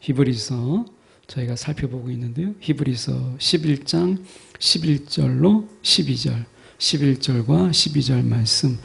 히브리서 저희가 살펴보고 있는데요. 히브리서 11장 11절로 12절, 11절과 12절 말씀.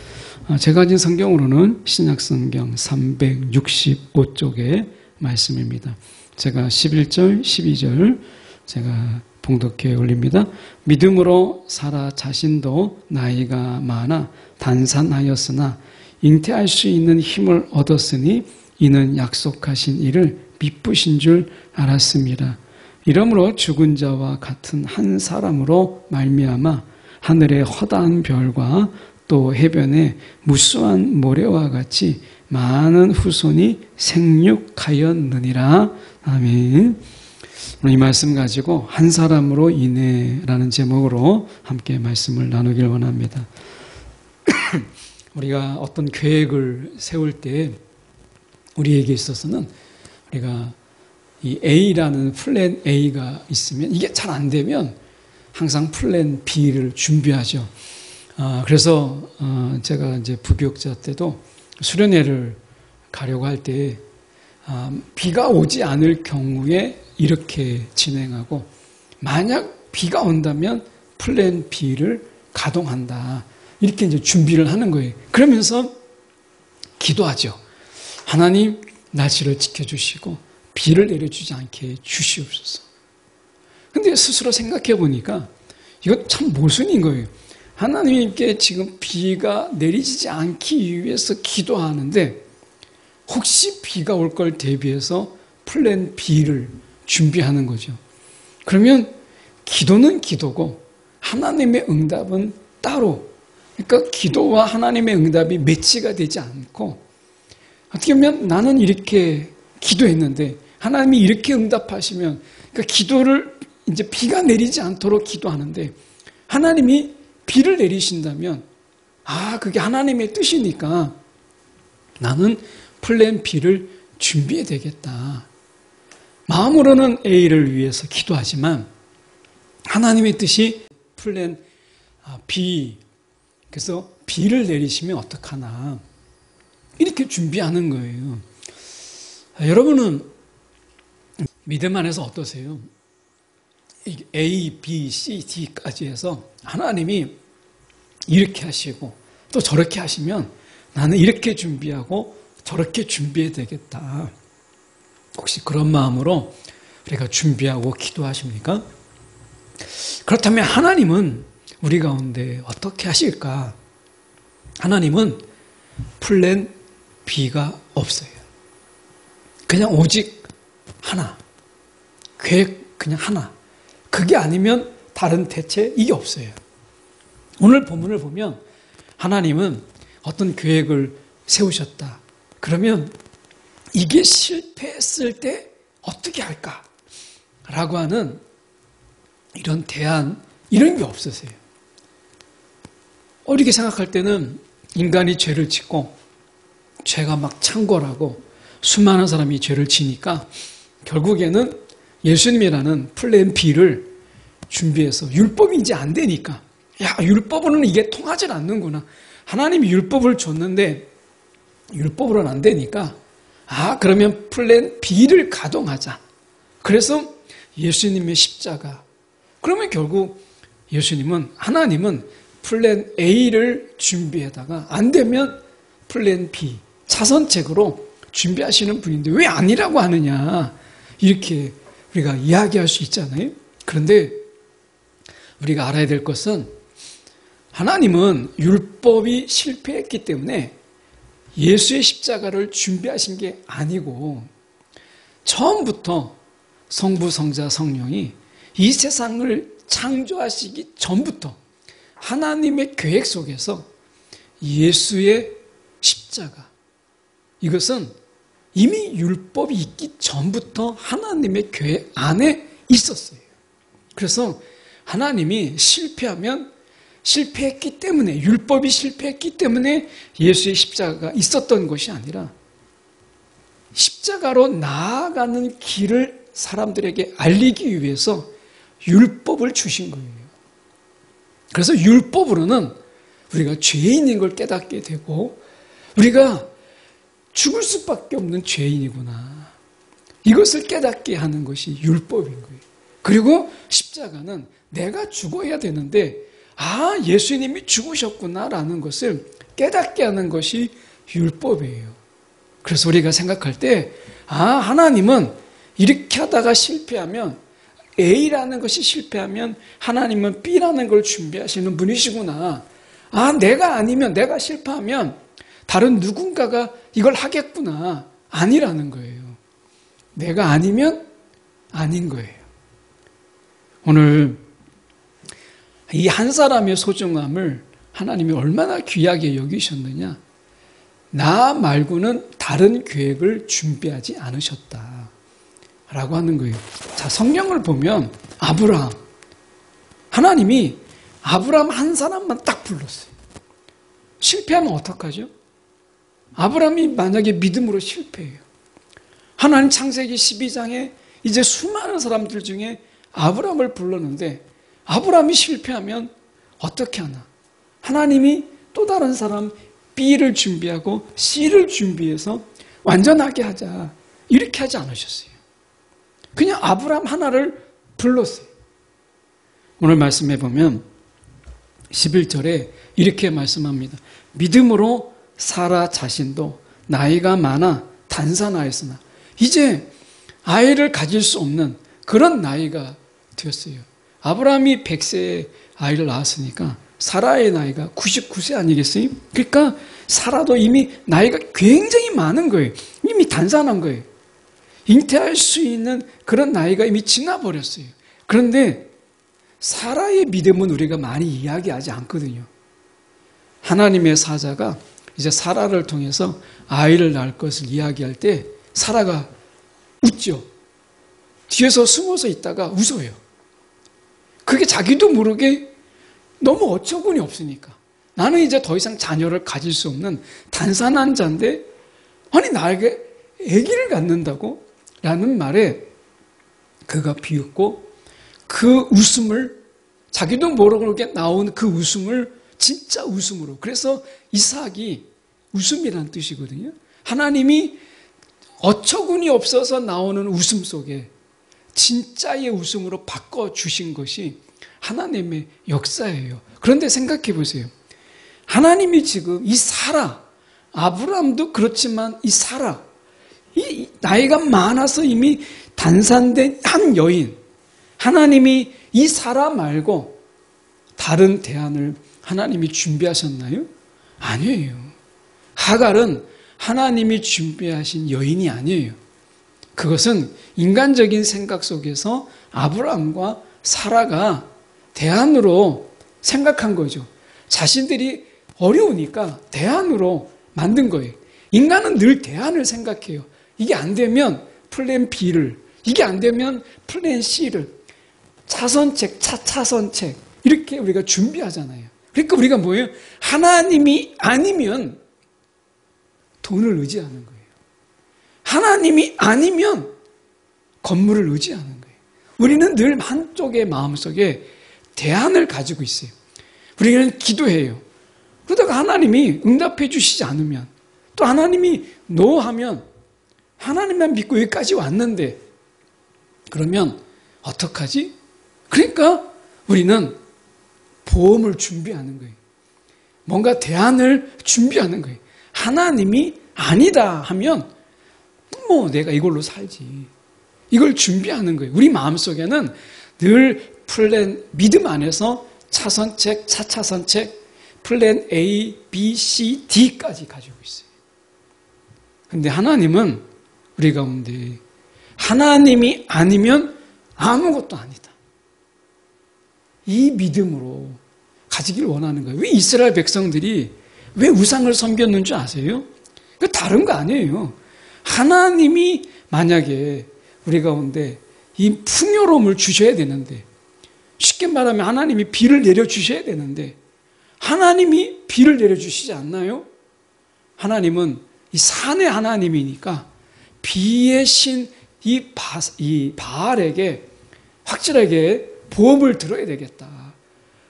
제가 가진 성경으로는 신약성경 365쪽의 말씀입니다. 제가 11절, 12절 제가 봉독해 올립니다. 믿음으로 사라 자신도 나이가 많아 단산하였으나 잉태할 수 있는 힘을 얻었으니 이는 약속하신 이를 미쁘신 줄 알았습니다. 이러므로 죽은 자와 같은 한 사람으로 말미암아 하늘의 허다한 별과 또 해변의 무수한 모래와 같이 많은 후손이 생육하였느니라. 아멘. 오늘 이 말씀 가지고 한 사람으로 인해라는 제목으로 함께 말씀을 나누길 원합니다. 우리가 어떤 계획을 세울 때 우리에게 있어서는 우리가 이 A라는 플랜 A가 있으면 이게 잘 안 되면 항상 플랜 B를 준비하죠. 그래서 제가 이제 부교육자 때도 수련회를 가려고 할 때 비가 오지 않을 경우에 이렇게 진행하고 만약 비가 온다면 플랜 B를 가동한다. 이렇게 이제 준비를 하는 거예요. 그러면서 기도하죠. 하나님 날씨를 지켜주시고 비를 내려주지 않게 주시옵소서. 근데 스스로 생각해 보니까 이거 참 모순인 거예요. 하나님께 지금 비가 내리지 않기 위해서 기도하는데 혹시 비가 올 걸 대비해서 플랜 B를 준비하는 거죠. 그러면 기도는 기도고 하나님의 응답은 따로. 그러니까 기도와 하나님의 응답이 매치가 되지 않고 어떻게 보면 나는 이렇게 기도했는데 하나님이 이렇게 응답하시면 그러니까 기도를 이제 비가 내리지 않도록 기도하는데 하나님이 비를 내리신다면 그게 하나님의 뜻이니까 나는 플랜 B를 준비해야 되겠다. 마음으로는 A를 위해서 기도하지만 하나님의 뜻이 플랜 B, 그래서 B를 내리시면 어떡하나 이렇게 준비하는 거예요. 여러분은 믿음 안에서 어떠세요? A, B, C, D까지 해서 하나님이 이렇게 하시고 또 저렇게 하시면 나는 이렇게 준비하고 저렇게 준비해야 되겠다. 혹시 그런 마음으로 우리가 준비하고 기도하십니까? 그렇다면 하나님은 우리 가운데 어떻게 하실까? 하나님은 플랜 B가 없어요. 그냥 오직 하나. 계획 그냥 하나. 그게 아니면 다른 대체 이게 없어요. 오늘 본문을 보면 하나님은 어떤 계획을 세우셨다. 그러면 이게 실패했을 때 어떻게 할까? 라고 하는 이런 대안, 이런 게 없으세요. 이렇게 생각할 때는 인간이 죄를 짓고 죄가 막 창궐하고 수많은 사람이 죄를 지니까 결국에는 예수님이라는 플랜 B를 준비해서 율법이 이제 안 되니까 율법으로는 이게 통하질 않는구나. 하나님이 율법을 줬는데 율법으로는 안 되니까 그러면 플랜 B를 가동하자. 그래서 예수님의 십자가. 그러면 결국 하나님은 플랜 A를 준비하다가 안 되면 플랜 B, 차선책으로 준비하시는 분인데 왜 아니라고 하느냐. 이렇게 우리가 이야기할 수 있잖아요. 그런데 우리가 알아야 될 것은 하나님은 율법이 실패했기 때문에 예수의 십자가를 준비하신 게 아니고 처음부터 성부, 성자, 성령이 이 세상을 창조하시기 전부터 하나님의 계획 속에서 예수의 십자가, 이것은 이미 율법이 있기 전부터 하나님의 계획 안에 있었어요. 그래서 하나님이 실패했기 때문에, 율법이 실패했기 때문에 예수의 십자가가 있었던 것이 아니라 십자가로 나아가는 길을 사람들에게 알리기 위해서 율법을 주신 거예요. 그래서 율법으로는 우리가 죄인인 걸 깨닫게 되고 우리가 죽을 수밖에 없는 죄인이구나. 이것을 깨닫게 하는 것이 율법인 거예요. 그리고 십자가는 내가 죽어야 되는데 예수님이 죽으셨구나라는 것을 깨닫게 하는 것이 율법이에요. 그래서 우리가 생각할 때 하나님은 이렇게 하다가 실패하면, A라는 것이 실패하면 하나님은 B라는 걸 준비하시는 분이시구나. 내가 아니면, 내가 실패하면 다른 누군가가 이걸 하겠구나. 아니라는 거예요. 내가 아니면 아닌 거예요. 오늘 이 한 사람의 소중함을 하나님이 얼마나 귀하게 여기셨느냐. 나 말고는 다른 계획을 준비하지 않으셨다 라고 하는 거예요. 자, 성경을 보면 아브라함, 하나님이 아브라함 한 사람만 딱 불렀어요. 실패하면 어떡하죠? 아브라함이 만약에 믿음으로 실패해요. 하나님 창세기 12장에 이제 수많은 사람들 중에 아브라함을 불렀는데 아브라함이 실패하면 어떻게 하나? 하나님이 또 다른 사람 B를 준비하고 C를 준비해서 완전하게 하자, 이렇게 하지 않으셨어요. 그냥 아브라함 하나를 불렀어요. 오늘 말씀해 보면 11절에 이렇게 말씀합니다. 믿음으로 사라 자신도 나이가 많아 단산하였으나 이제 아이를 가질 수 없는 그런 나이가 되었어요. 아브라함이 100세에 아이를 낳았으니까 사라의 나이가 99세 아니겠어요? 그러니까 사라도 이미 나이가 굉장히 많은 거예요. 이미 단산한 거예요. 잉태할 수 있는 그런 나이가 이미 지나버렸어요. 그런데 사라의 믿음은 우리가 많이 이야기하지 않거든요. 하나님의 사자가 이제 사라를 통해서 아이를 낳을 것을 이야기할 때 사라가 웃죠. 뒤에서 숨어서 있다가 웃어요. 그게 자기도 모르게 너무 어처구니 없으니까. 나는 이제 더 이상 자녀를 가질 수 없는 단산한 자인데 아니 나에게 아기를 갖는다고? 라는 말에 그가 비웃고 그 웃음을 자기도 모르게 나온 그 웃음을 진짜 웃음으로, 그래서 이삭이 웃음이라는 뜻이거든요. 하나님이 어처구니 없어서 나오는 웃음 속에 진짜의 웃음으로 바꿔주신 것이 하나님의 역사예요. 그런데 생각해 보세요. 하나님이 지금 이 사라, 아브라함도 그렇지만 이 사라, 이 나이가 많아서 이미 단산된 한 여인, 하나님이 이 사라 말고 다른 대안을 하나님이 준비하셨나요? 아니에요. 하갈은 하나님이 준비하신 여인이 아니에요. 그것은 인간적인 생각 속에서 아브라함과 사라가 대안으로 생각한 거죠. 자신들이 어려우니까 대안으로 만든 거예요. 인간은 늘 대안을 생각해요. 이게 안 되면 플랜 B를, 이게 안 되면 플랜 C를, 차선책, 차차선책 이렇게 우리가 준비하잖아요. 그러니까 우리가 뭐예요? 하나님이 아니면 돈을 의지하는 거예요. 하나님이 아니면 건물을 의지하는 거예요. 우리는 늘 한쪽의 마음속에 대안을 가지고 있어요. 우리는 기도해요. 그러다가 하나님이 응답해 주시지 않으면, 또 하나님이 노하면, 하나님만 믿고 여기까지 왔는데 그러면 어떡하지? 그러니까 우리는 보험을 준비하는 거예요. 뭔가 대안을 준비하는 거예요. 하나님이 아니다 하면 내가 이걸로 살지. 이걸 준비하는 거예요. 우리 마음속에는 늘 플랜, 믿음 안에서 차선책, 차차선책, 플랜 A, B, C, D까지 가지고 있어요. 근데 하나님은 우리 가운데 하나님이 아니면 아무것도 아니다. 이 믿음으로 가지길 원하는 거예요. 왜 이스라엘 백성들이 왜 우상을 섬겼는 줄 아세요? 그 다른 거 아니에요. 하나님이 만약에 우리 가운데 이 풍요로움을 주셔야 되는데, 쉽게 말하면 하나님이 비를 내려주셔야 되는데 하나님이 비를 내려주시지 않나요? 하나님은 이 산의 하나님이니까 비의 신 이 바알에게 확실하게 보험을 들어야 되겠다.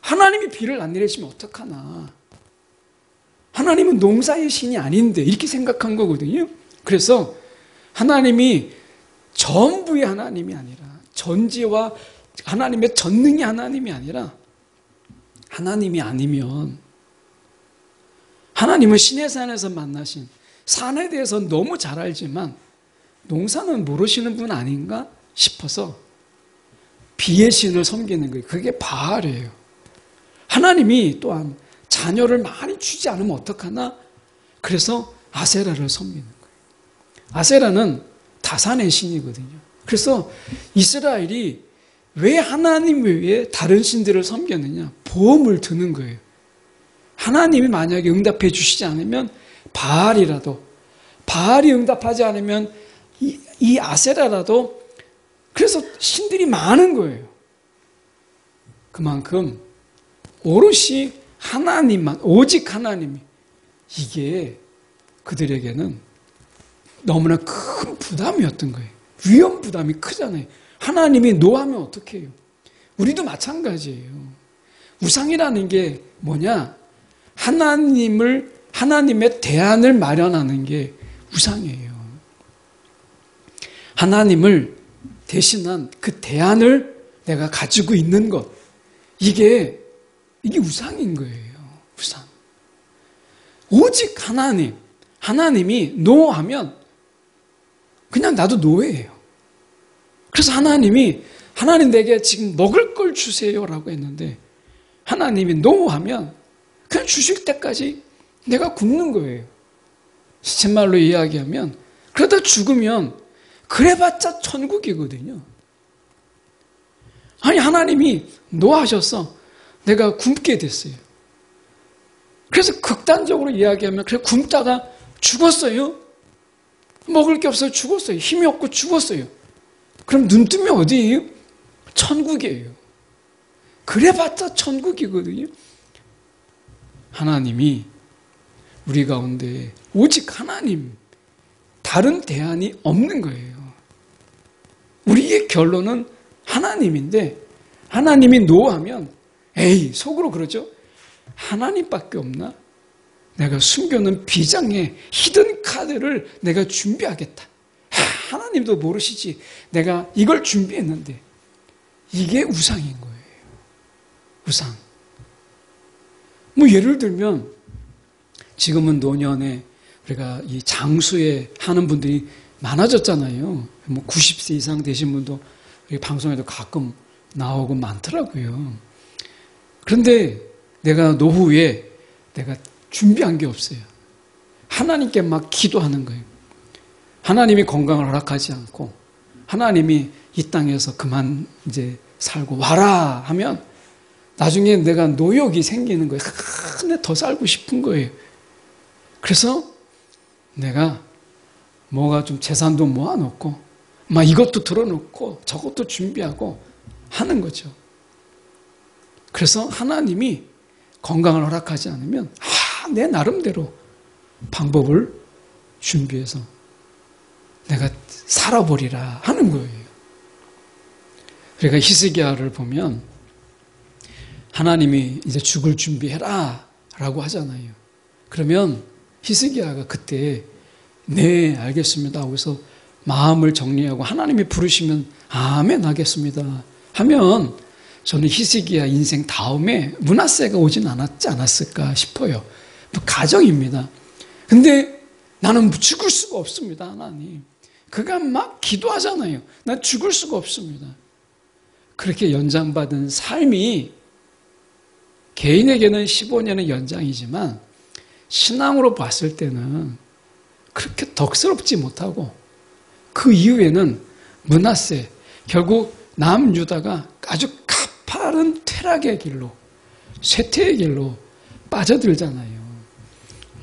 하나님이 비를 안 내리시면 어떡하나. 하나님은 농사의 신이 아닌데 이렇게 생각한 거거든요. 그래서 하나님이 전부의 하나님이 아니라, 전지와 하나님의 전능의 하나님이 아니라, 하나님이 아니면, 하나님은 시내산에서 만나신, 산에 대해서 너무 잘 알지만 농사는 모르시는 분 아닌가 싶어서 비의 신을 섬기는 거예요. 그게 바알이에요. 하나님이 또한 자녀를 많이 주지 않으면 어떡하나? 그래서 아세라를 섬기는 거예요. 아세라는 다산의 신이거든요. 그래서 이스라엘이 왜 하나님 외에 다른 신들을 섬겼느냐? 보험을 드는 거예요. 하나님이 만약에 응답해 주시지 않으면 바알이라도, 바알이 응답하지 않으면 이 아세라라도, 그래서 신들이 많은 거예요. 그만큼 오롯이 하나님만, 오직 하나님이, 이게 그들에게는 너무나 큰 부담이었던 거예요. 위험 부담이 크잖아요. 하나님이 노하면 어떻게 해요? 우리도 마찬가지예요. 우상이라는 게 뭐냐? 하나님의 대안을 마련하는 게 우상이에요. 하나님을 대신한 그 대안을 내가 가지고 있는 것, 이게 우상인 거예요. 우상. 오직 하나님이 노하면 그냥 나도 노예예요. 그래서 하나님 내게 지금 먹을 걸 주세요라고 했는데, 하나님이 노하면 그냥 주실 때까지 내가 굶는 거예요. 시쳇말로 이야기하면, 그러다 죽으면 그래봤자 천국이거든요. 아니, 하나님이 노하셔서 내가 굶게 됐어요. 그래서 극단적으로 이야기하면, 그래 굶다가 죽었어요. 먹을 게 없어서 죽었어요. 힘이 없고 죽었어요. 그럼 눈 뜨면 어디예요? 천국이에요. 그래봤자 천국이거든요. 하나님이 우리 가운데 오직 하나님, 다른 대안이 없는 거예요. 우리의 결론은 하나님인데, 하나님이 노하면 에이, 속으로 그러죠. 하나님밖에 없나? 내가 숨겨놓은 비장의 히든 카드를 내가 준비하겠다. 하나님도 모르시지. 내가 이걸 준비했는데, 이게 우상인 거예요. 우상. 뭐 예를 들면 지금은 노년에 우리가 이 장수에 하는 분들이 많아졌잖아요. 뭐 90세 이상 되신 분도 방송에도 가끔 나오고 많더라고요. 그런데 내가 노후에 내가 준비한 게 없어요. 하나님께 막 기도하는 거예요. 하나님이 건강을 허락하지 않고 하나님이 이 땅에서 그만 이제 살고 와라 하면 나중에 내가 노욕이 생기는 거예요. 근데 더 살고 싶은 거예요. 그래서 내가 뭐가 좀 재산도 모아놓고 막 이것도 들어놓고 저것도 준비하고 하는 거죠. 그래서 하나님이 건강을 허락하지 않으면 내 나름대로 방법을 준비해서 내가 살아버리라 하는 거예요. 그러니까 히스기야를 보면 하나님이 이제 죽을 준비해라 라고 하잖아요. 그러면 히스기야가 그때 네 알겠습니다 하고서 마음을 정리하고 하나님이 부르시면 아멘 하겠습니다 하면 저는 히스기야 인생 다음에 므낫세가 오진 않았지 않았을까 싶어요. 가정입니다. 근데 나는 죽을 수가 없습니다. 하나님. 그가 막 기도하잖아요. 난 죽을 수가 없습니다. 그렇게 연장받은 삶이 개인에게는 15년의 연장이지만 신앙으로 봤을 때는 그렇게 덕스럽지 못하고 그 이후에는 므낫세, 결국 남유다가 아주 가파른 퇴락의 길로, 쇠퇴의 길로 빠져들잖아요.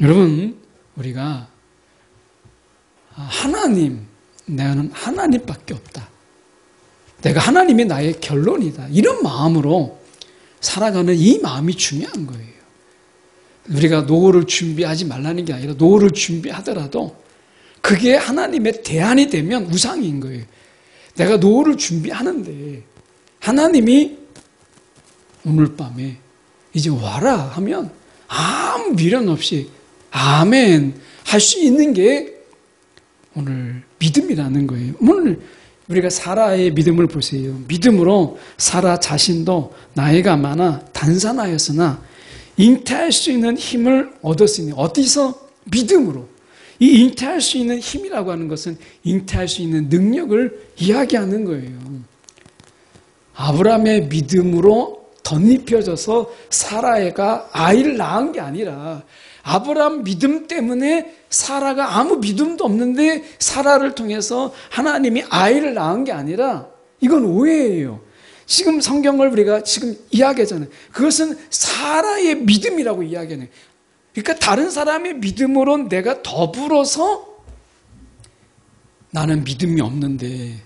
여러분, 우리가 나는 하나님밖에 없다. 내가 하나님이 나의 결론이다. 이런 마음으로 살아가는 이 마음이 중요한 거예요. 우리가 노후를 준비하지 말라는 게 아니라 노후를 준비하더라도 그게 하나님의 대안이 되면 우상인 거예요. 내가 노후를 준비하는데 하나님이 오늘 밤에 이제 와라 하면 아무 미련 없이 아멘 할 수 있는 게 오늘 믿음이라는 거예요. 오늘 우리가 사라의 믿음을 보세요. 믿음으로 사라 자신도 나이가 많아 단산하였으나 잉태할 수 있는 힘을 얻었으니, 어디서? 믿음으로. 이 잉태할 수 있는 힘이라고 하는 것은 잉태할 수 있는 능력을 이야기하는 거예요. 아브라함의 믿음으로 덧입혀져서 사라가 아이를 낳은 게 아니라, 아브라함 믿음 때문에 사라가 아무 믿음도 없는데 사라를 통해서 하나님이 아이를 낳은 게 아니라, 이건 오해예요. 지금 성경을 우리가 지금 이야기하잖아요. 그것은 사라의 믿음이라고 이야기하는 거예요. 그러니까 다른 사람의 믿음으로 내가 더불어서, 나는 믿음이 없는데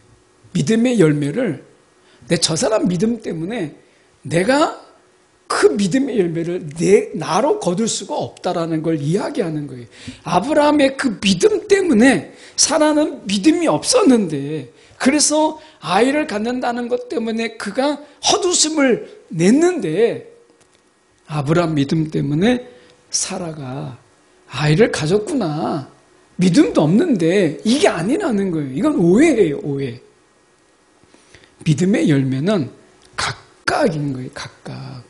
믿음의 열매를, 저 사람 믿음 때문에 내가 그 믿음의 열매를 나로 거둘 수가 없다라는 걸 이야기하는 거예요. 아브라함의 그 믿음 때문에 사라는 믿음이 없었는데, 그래서 아이를 갖는다는 것 때문에 그가 헛웃음을 냈는데, 아브라함 믿음 때문에 사라가 아이를 가졌구나. 믿음도 없는데 이게 아니라는 거예요. 이건 오해예요, 오해. 믿음의 열매는 각각인 거예요, 각각.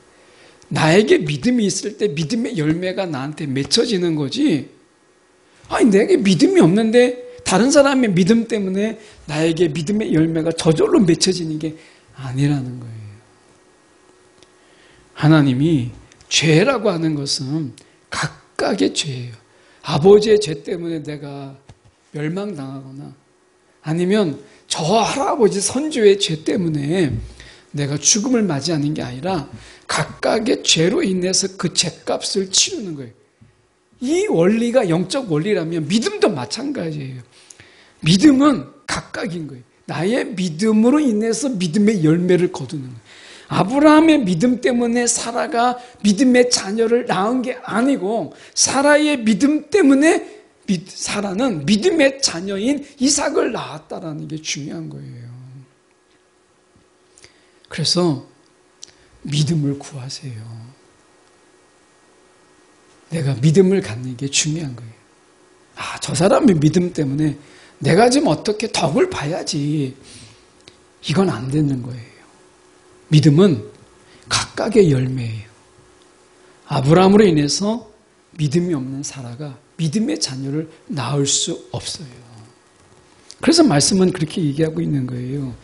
나에게 믿음이 있을 때 믿음의 열매가 나한테 맺혀지는 거지, 아니 내게 믿음이 없는데 다른 사람의 믿음 때문에 나에게 믿음의 열매가 저절로 맺혀지는 게 아니라는 거예요. 하나님이 죄라고 하는 것은 각각의 죄예요. 아버지의 죄 때문에 내가 멸망당하거나, 아니면 저 할아버지 선조의 죄 때문에 내가 죽음을 맞이하는 게 아니라 각각의 죄로 인해서 그 죄값을 치르는 거예요. 이 원리가 영적 원리라면 믿음도 마찬가지예요. 믿음은 각각인 거예요. 나의 믿음으로 인해서 믿음의 열매를 거두는 거예요. 아브라함의 믿음 때문에 사라가 믿음의 자녀를 낳은 게 아니고, 사라의 믿음 때문에 사라는 믿음의 자녀인 이삭을 낳았다라는 게 중요한 거예요. 그래서 믿음을 구하세요. 내가 믿음을 갖는 게 중요한 거예요. 저 사람의 믿음 때문에 내가 지금 어떻게 덕을 봐야지, 이건 안 되는 거예요. 믿음은 각각의 열매예요. 아브라함으로 인해서 믿음이 없는 사라가 믿음의 자녀를 낳을 수 없어요. 그래서 말씀은 그렇게 얘기하고 있는 거예요.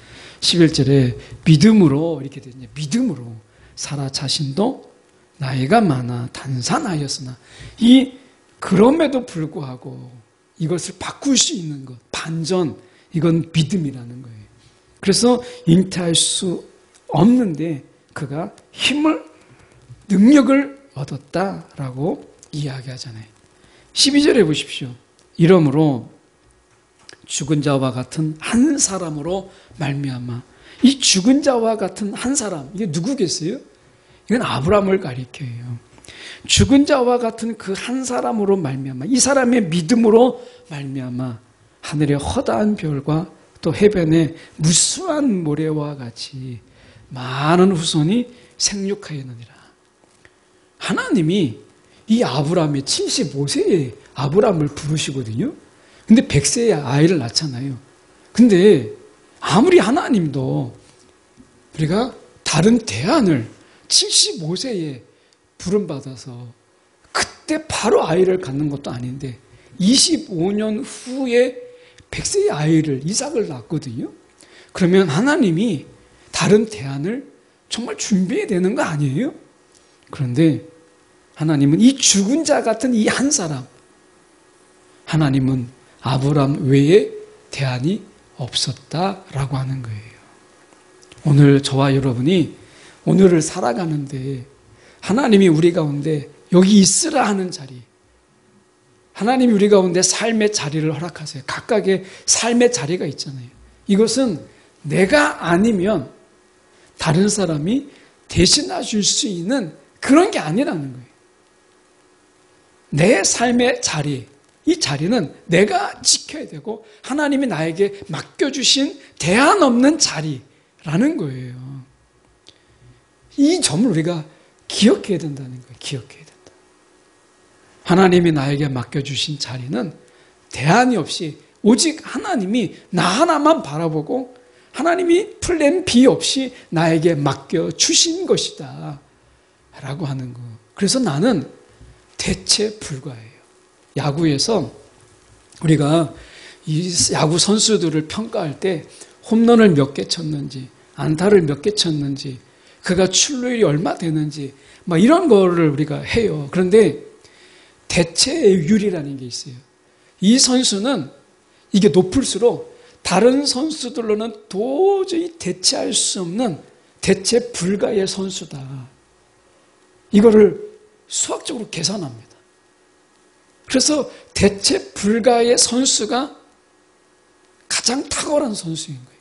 11절에 믿음으로, 이렇게 되죠. 믿음으로 사라 자신도 나이가 많아 단산하였으나, 그럼에도 불구하고 이것을 바꿀 수 있는 것, 반전, 이건 믿음이라는 거예요. 그래서 잉태할 수 없는데 그가 능력을 얻었다라고 이야기하잖아요. 12절에 보십시오. 이러므로 죽은 자와 같은 한 사람으로 말미암아, 이 죽은 자와 같은 한 사람, 이게 누구겠어요? 이건 아브라함을 가리켜요. 죽은 자와 같은 그 한 사람으로 말미암아, 이 사람의 믿음으로 말미암아 하늘의 허다한 별과 또 해변의 무수한 모래와 같이 많은 후손이 생육하였느니라. 하나님이 이 아브라함의 75세의 아브라함을 부르시거든요. 근데 100세에 아이를 낳잖아요. 근데 아무리 하나님도 우리가 다른 대안을 75세에 부름받아서 그때 바로 아이를 갖는 것도 아닌데 25년 후에 100세의 아이를, 이삭을 낳거든요. 그러면 하나님이 다른 대안을 정말 준비해야 되는 거 아니에요? 그런데 하나님은 이 죽은 자 같은 이 한 사람, 하나님은 아브라함 외에 대안이 없었다라고 하는 거예요. 오늘 저와 여러분이 오늘을 살아가는데 하나님이 우리 가운데 여기 있으라 하는 자리, 하나님이 우리 가운데 삶의 자리를 허락하세요. 각각의 삶의 자리가 있잖아요. 이것은 내가 아니면 다른 사람이 대신해 줄 수 있는 그런 게 아니라는 거예요. 내 삶의 자리, 이 자리는 내가 지켜야 되고 하나님이 나에게 맡겨주신 대안 없는 자리라는 거예요. 이 점을 우리가 기억해야 된다는 거예요. 기억해야 된다. 하나님이 나에게 맡겨주신 자리는 대안이 없이 오직 하나님이 나 하나만 바라보고 하나님이 플랜 B 없이 나에게 맡겨 주신 것이다 라고 하는 거. 그래서 나는 대체 불가예요. 야구에서 우리가 이 야구 선수들을 평가할 때 홈런을 몇 개 쳤는지, 안타를 몇 개 쳤는지, 그가 출루율이 얼마 되는지 막 이런 거를 우리가 해요. 그런데 대체율이라는 게 있어요. 이 선수는 이게 높을수록 다른 선수들로는 도저히 대체할 수 없는 대체 불가의 선수다. 이거를 수학적으로 계산합니다. 그래서 대체 불가의 선수가 가장 탁월한 선수인 거예요.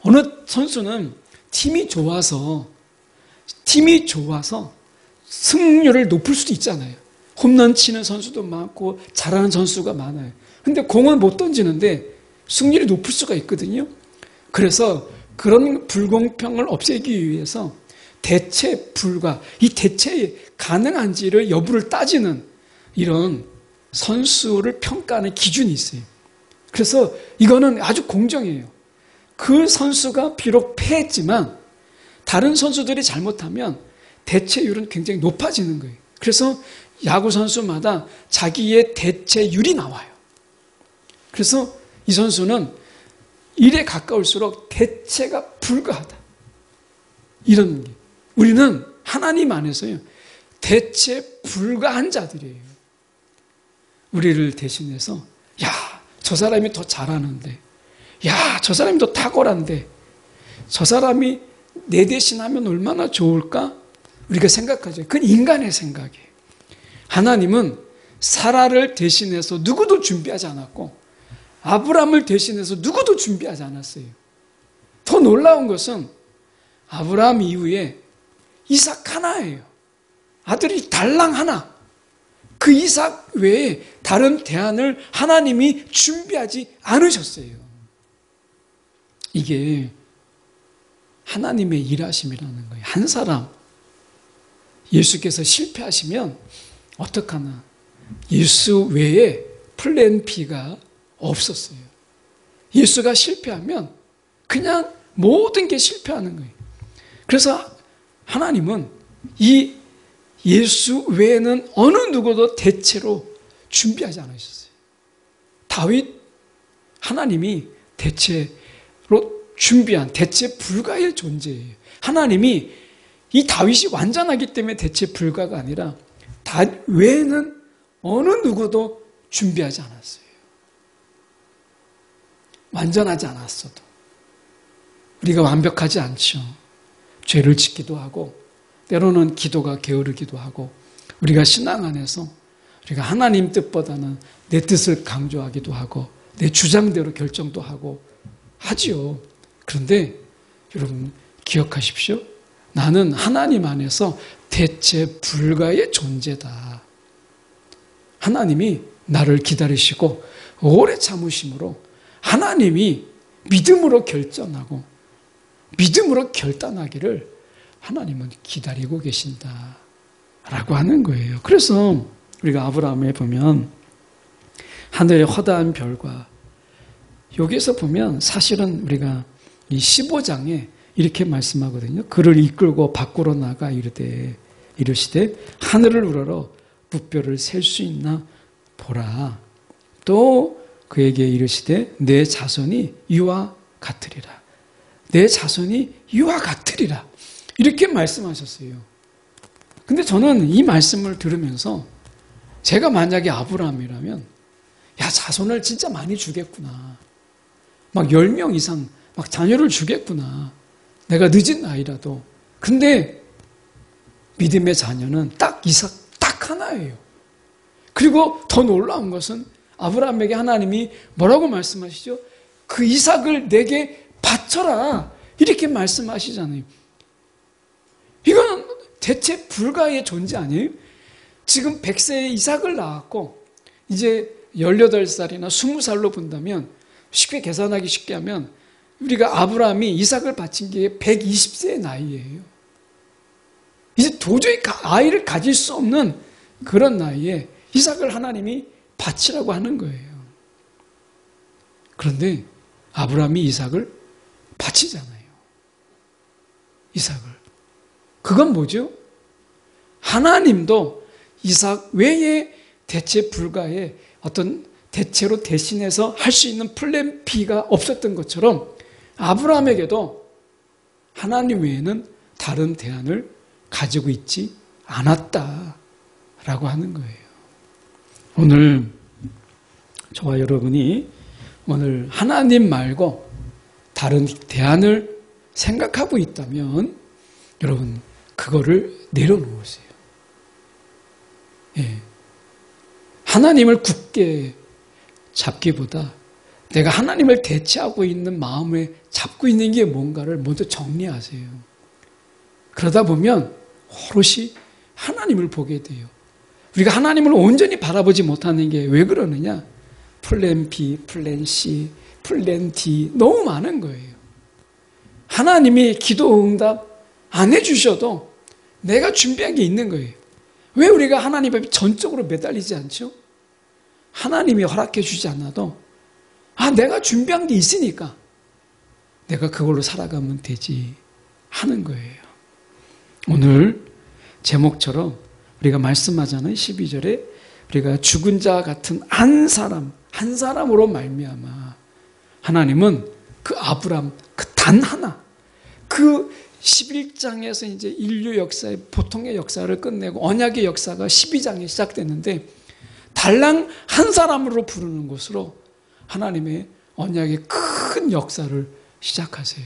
어느 선수는 팀이 좋아서 승률을 높일 수도 있잖아요. 홈런 치는 선수도 많고 잘하는 선수가 많아요. 근데 공은 못 던지는데 승률이 높을 수가 있거든요. 그래서 그런 불공평을 없애기 위해서 대체 불가, 이 대체 가능한지를 여부를 따지는 이런 선수를 평가하는 기준이 있어요. 그래서 이거는 아주 공정해요. 그 선수가 비록 패했지만 다른 선수들이 잘못하면 대체율은 굉장히 높아지는 거예요. 그래서 야구 선수마다 자기의 대체율이 나와요. 그래서 이 선수는 1에 가까울수록 대체가 불가하다. 이런 게. 우리는 하나님 안에서요. 대체 불가한 자들이에요. 우리를 대신해서 야, 저 사람이 더 잘하는데, 야, 저 사람이 더 탁월한데, 저 사람이 내 대신하면 얼마나 좋을까? 우리가 생각하죠. 그건 인간의 생각이에요. 하나님은 사라를 대신해서 누구도 준비하지 않았고 아브라함을 대신해서 누구도 준비하지 않았어요. 더 놀라운 것은 아브라함 이후에 이삭 하나예요. 아들이 달랑 하나. 그 이삭 외에 다른 대안을 하나님이 준비하지 않으셨어요. 이게 하나님의 일하심이라는 거예요. 한 사람 예수께서 실패하시면 어떡하나. 예수 외에 플랜 B가 없었어요. 예수가 실패하면 그냥 모든 게 실패하는 거예요. 그래서 하나님은 이 예수 외에는 어느 누구도 대체로 준비하지 않으셨어요. 다윗, 하나님이 대체로 준비한 대체 불가의 존재예요. 하나님이 이 다윗이 완전하기 때문에 대체 불가가 아니라 다윗 외에는 어느 누구도 준비하지 않았어요. 완전하지 않았어도. 우리가 완벽하지 않죠. 죄를 짓기도 하고 때로는 기도가 게으르기도 하고 우리가 신앙 안에서 우리가 하나님 뜻보다는 내 뜻을 강조하기도 하고 내 주장대로 결정도 하고 하지요. 그런데 여러분 기억하십시오. 나는 하나님 안에서 대체 불가의 존재다. 하나님이 나를 기다리시고 오래 참으심으로 하나님이 믿음으로 결정하고 믿음으로 결단하기를 하나님은 기다리고 계신다 라고 하는 거예요. 그래서 우리가 아브라함에 보면 하늘의 허다한 별과 여기에서 보면 사실은 우리가 이 15장에 이렇게 말씀하거든요. 그를 이끌고 밖으로 나가 이르시되 하늘을 우러러 붓별을 셀 수 있나 보라. 또 그에게 이르시되 내 자손이 이와 같으리라. 내 자손이 이와 같으리라. 이렇게 말씀하셨어요. 근데 저는 이 말씀을 들으면서 제가 만약에 아브라함이라면 야, 자손을 진짜 많이 주겠구나. 막 10명 이상 막 자녀를 주겠구나. 내가 늦은 나이라도. 근데 믿음의 자녀는 딱 이삭 딱 하나예요. 그리고 더 놀라운 것은 아브라함에게 하나님이 뭐라고 말씀하시죠? 그 이삭을 내게 바쳐라. 이렇게 말씀하시잖아요. 이거는 대체 불가의 존재 아니에요? 지금 100세의 이삭을 낳았고 이제 18살이나 20살로 본다면 쉽게 계산하기 쉽게 하면 우리가 아브라함이 이삭을 바친 게 120세의 나이예요. 이제 도저히 아이를 가질 수 없는 그런 나이에 이삭을 하나님이 바치라고 하는 거예요. 그런데 아브라함이 이삭을 바치잖아요. 이삭을. 그건 뭐죠? 하나님도 이삭 외에 대체 불가의 어떤 대체로 대신해서 할 수 있는 플랜 B가 없었던 것처럼 아브라함에게도 하나님 외에는 다른 대안을 가지고 있지 않았다라고 하는 거예요. 오늘 저와 여러분이 오늘 하나님 말고 다른 대안을 생각하고 있다면 여러분 그거를 내려놓으세요. 예. 하나님을 굳게 잡기보다 내가 하나님을 대체하고 있는 마음에 잡고 있는 게 뭔가를 먼저 정리하세요. 그러다 보면 오롯이 하나님을 보게 돼요. 우리가 하나님을 온전히 바라보지 못하는 게 왜 그러느냐? 플랜 B, 플랜 C, 플랜 D 너무 많은 거예요. 하나님이 기도 응답 안 해주셔도 내가 준비한 게 있는 거예요. 왜 우리가 하나님 앞에 전적으로 매달리지 않죠? 하나님이 허락해 주지 않아도 내가 준비한 게 있으니까 내가 그걸로 살아가면 되지 하는 거예요. 오늘 제목처럼 우리가 말씀하자는 12절에 우리가 죽은 자 같은 한 사람으로 말미암아 하나님은 그 아브람 그 단 하나 그 11장에서 이제 인류 역사의 보통의 역사를 끝내고 언약의 역사가 12장에 시작됐는데 달랑 한 사람으로 부르는 것으로 하나님의 언약의 큰 역사를 시작하세요.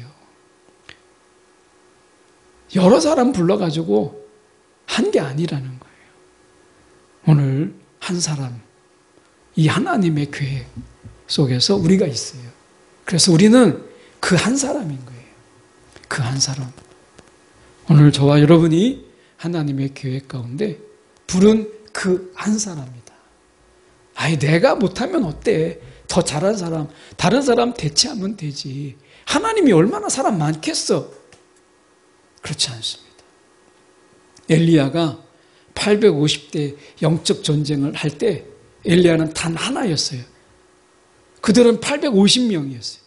여러 사람 불러가지고 한 게 아니라는 거예요. 오늘 한 사람, 이 하나님의 계획 속에서 우리가 있어요. 그래서 우리는 그 한 사람인 거예요. 그 한 사람. 오늘 저와 여러분이 하나님의 계획 가운데 부른 그 한 사람이다. 내가 못하면 어때? 더 잘한 사람, 다른 사람 대체하면 되지. 하나님이 얼마나 사람 많겠어? 그렇지 않습니다. 엘리야가 850대 영적 전쟁을 할 때 엘리야는 단 하나였어요. 그들은 850명이었어요.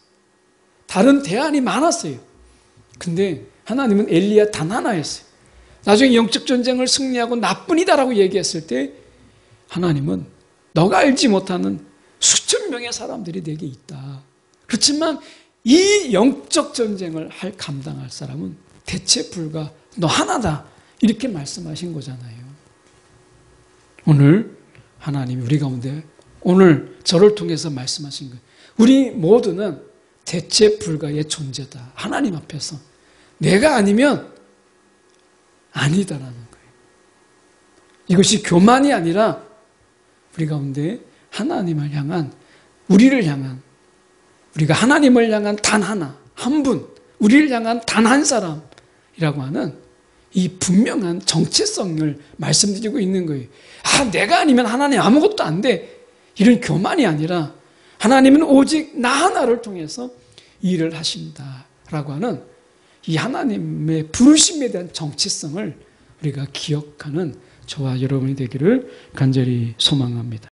다른 대안이 많았어요. 근데 하나님은 엘리야 단 하나였어요. 나중에 영적 전쟁을 승리하고 나뿐이다라고 얘기했을 때 하나님은 너가 알지 못하는 수천 명의 사람들이 내게 있다. 그렇지만 이 영적 전쟁을 감당할 사람은 대체 불가 너 하나다. 이렇게 말씀하신 거잖아요. 오늘 하나님이 우리 가운데 오늘 저를 통해서 말씀하신 거예요. 우리 모두는 대체 불가의 존재다. 하나님 앞에서. 내가 아니면 아니다라는 거예요. 이것이 교만이 아니라 우리 가운데 하나님을 향한, 우리를 향한, 우리가 하나님을 향한 단 하나, 한 분, 우리를 향한 단 한 사람이라고 하는 이 분명한 정체성을 말씀드리고 있는 거예요. 내가 아니면 하나님 아무것도 안 돼. 이런 교만이 아니라 하나님은 오직 나 하나를 통해서 일을 하신다라고 하는 이 하나님의 부르심에 대한 정체성을 우리가 기억하는 저와 여러분이 되기를 간절히 소망합니다.